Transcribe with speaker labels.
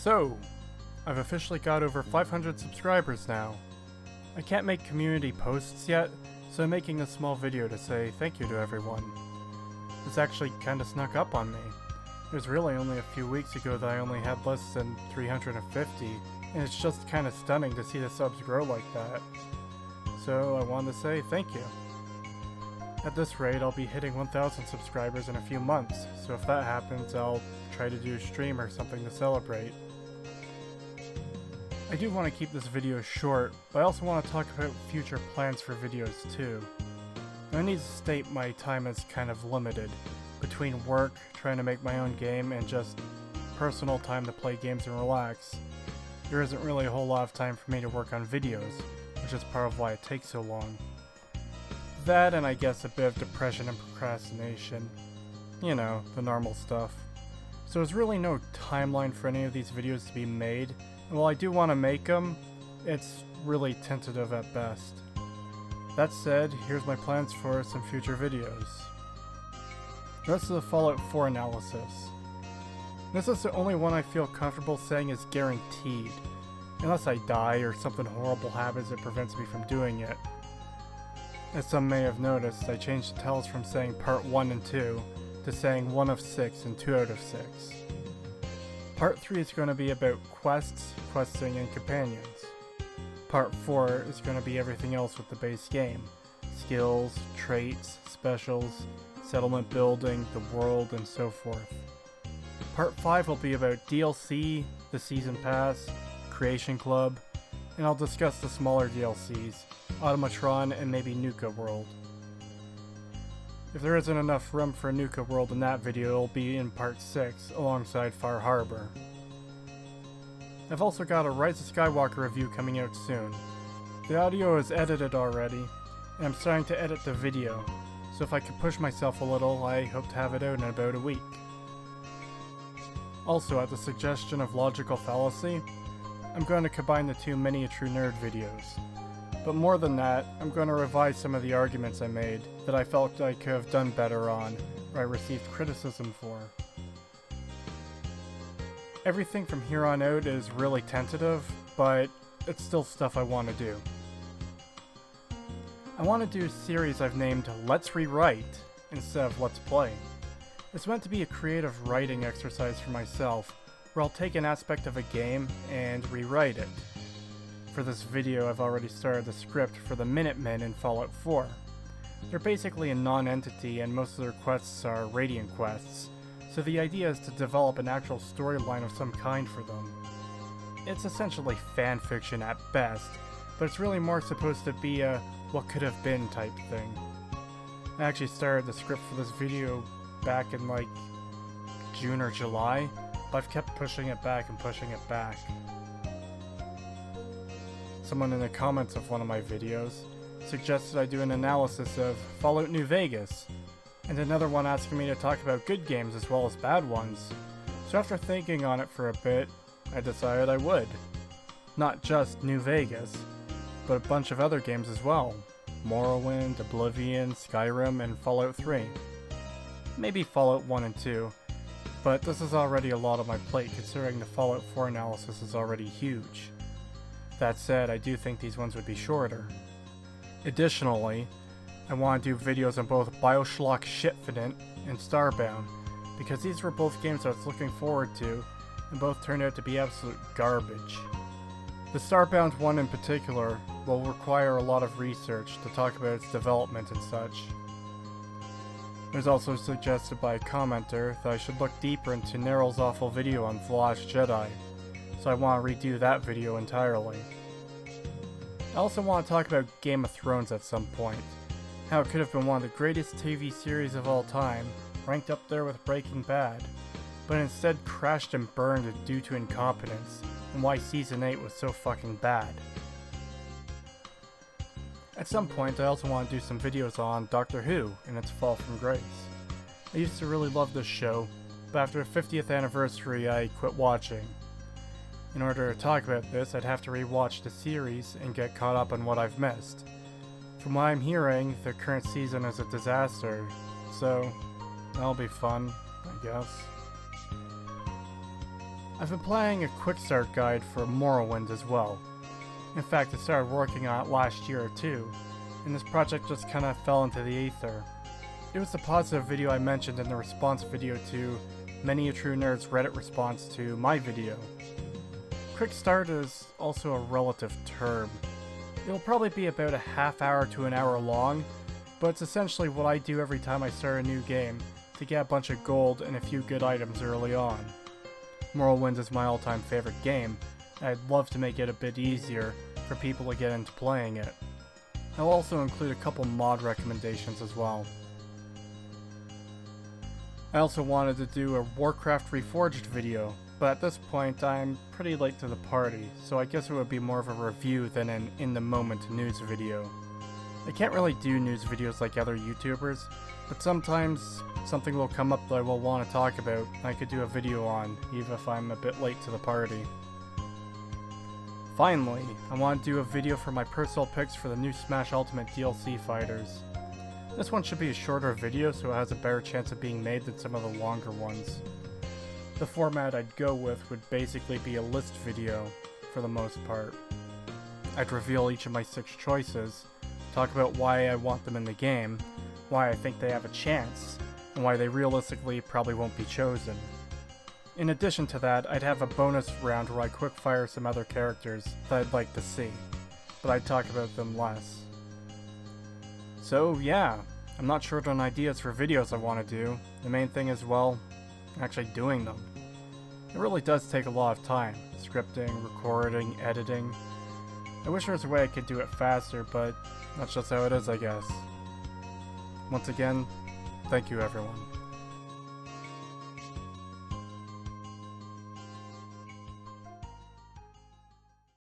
Speaker 1: So, I've officially got over 500 subscribers now. I can't make community posts yet, so I'm making a small video to say thank you to everyone. This actually kinda snuck up on me. It was really only a few weeks ago that I only had less than 350, and it's just kinda stunning to see the subs grow like that. So I wanted to say thank you. At this rate, I'll be hitting 1,000 subscribers in a few months, so if that happens, I'll try to do a stream or something to celebrate. I do want to keep this video short, but I also want to talk about future plans for videos too. I need to state my time is kind of limited, between work, trying to make my own game, and just personal time to play games and relax. There isn't really a whole lot of time for me to work on videos, which is part of why it takes so long. That, and I guess a bit of depression and procrastination. You know, the normal stuff. So there's really no timeline for any of these videos to be made, and while I do want to make them, it's really tentative at best. That said, here's my plans for some future videos. The rest of the Fallout 4 analysis. This is the only one I feel comfortable saying is guaranteed, unless I die or something horrible happens that prevents me from doing it. As some may have noticed, I changed the titles from saying Part 1 and 2 to saying 1 of 6 and 2 out of 6. Part 3 is going to be about quests, questing, and companions. Part 4 is going to be everything else with the base game. Skills, traits, specials, settlement building, the world, and so forth. Part 5 will be about DLC, the Season Pass, Creation Club, and I'll discuss the smaller DLCs, Automatron, and maybe Nuka World. If there isn't enough room for Nuka World in that video, it'll be in Part 6, alongside Far Harbor. I've also got a Rise of Skywalker review coming out soon. The audio is edited already, and I'm starting to edit the video, so if I could push myself a little, I hope to have it out in about a week. Also, at the suggestion of Logical Fallacy, I'm going to combine the two Many a True Nerd videos. But more than that, I'm going to revise some of the arguments I made that I felt I could have done better on, or I received criticism for. Everything from here on out is really tentative, but it's still stuff I want to do. I want to do a series I've named Let's Rewrite instead of Let's Play. It's meant to be a creative writing exercise for myself, where I'll take an aspect of a game and rewrite it. For this video, I've already started the script for the Minutemen in Fallout 4. They're basically a non-entity and most of their quests are Radiant quests, so the idea is to develop an actual storyline of some kind for them. It's essentially fanfiction at best, but it's really more supposed to be a what could have been type thing. I actually started the script for this video back in like June or July, but I've kept pushing it back and pushing it back. Someone in the comments of one of my videos suggested I do an analysis of Fallout New Vegas, and another one asking me to talk about good games as well as bad ones. So after thinking on it for a bit, I decided I would. Not just New Vegas, but a bunch of other games as well. Morrowind, Oblivion, Skyrim, and Fallout 3. Maybe Fallout 1 and 2, but this is already a lot on my plate considering the Fallout 4 analysis is already huge. That said, I do think these ones would be shorter. Additionally, I want to do videos on both Bioshock Shitfinite and Starbound, because these were both games I was looking forward to, and both turned out to be absolute garbage. The Starbound one in particular will require a lot of research to talk about its development and such. It was also suggested by a commenter that I should look deeper into Neryl's awful video on The Last Jedi, so I want to redo that video entirely. I also want to talk about Game of Thrones at some point, how it could have been one of the greatest TV series of all time, ranked up there with Breaking Bad, but instead crashed and burned due to incompetence, and why Season 8 was so fucking bad. At some point, I also want to do some videos on Doctor Who and its fall from grace. I used to really love this show, but after the 50th anniversary I quit watching. In order to talk about this, I'd have to rewatch the series and get caught up on what I've missed. From what I'm hearing, the current season is a disaster, so that'll be fun, I guess. I've been planning a quick start guide for Morrowind as well. In fact, I started working on it last year too, and this project just kinda fell into the ether. It was the positive video I mentioned in the response video to Many a True Nerd's Reddit response to my video. Quick start is also a relative term. It'll probably be about a half hour to an hour long, but it's essentially what I do every time I start a new game to get a bunch of gold and a few good items early on. Morrowind is my all-time favorite game, and I'd love to make it a bit easier for people to get into playing it. I'll also include a couple mod recommendations as well. I also wanted to do a Warcraft Reforged video, but at this point I'm pretty late to the party, so I guess it would be more of a review than an in-the-moment news video. I can't really do news videos like other YouTubers, but sometimes something will come up that I will want to talk about and I could do a video on, even if I'm a bit late to the party. Finally, I want to do a video for my personal picks for the new Smash Ultimate DLC fighters. This one should be a shorter video so it has a better chance of being made than some of the longer ones. The format I'd go with would basically be a list video, for the most part. I'd reveal each of my 6 choices, talk about why I want them in the game, why I think they have a chance, and why they realistically probably won't be chosen. In addition to that, I'd have a bonus round where I quickfire some other characters that I'd like to see, but I'd talk about them less. So yeah, I'm not short on ideas for videos I want to do. The main thing is, well, actually doing them. It really does take a lot of time, scripting, recording, editing. I wish there was a way I could do it faster, but that's just how it is, I guess. Once again, thank you everyone.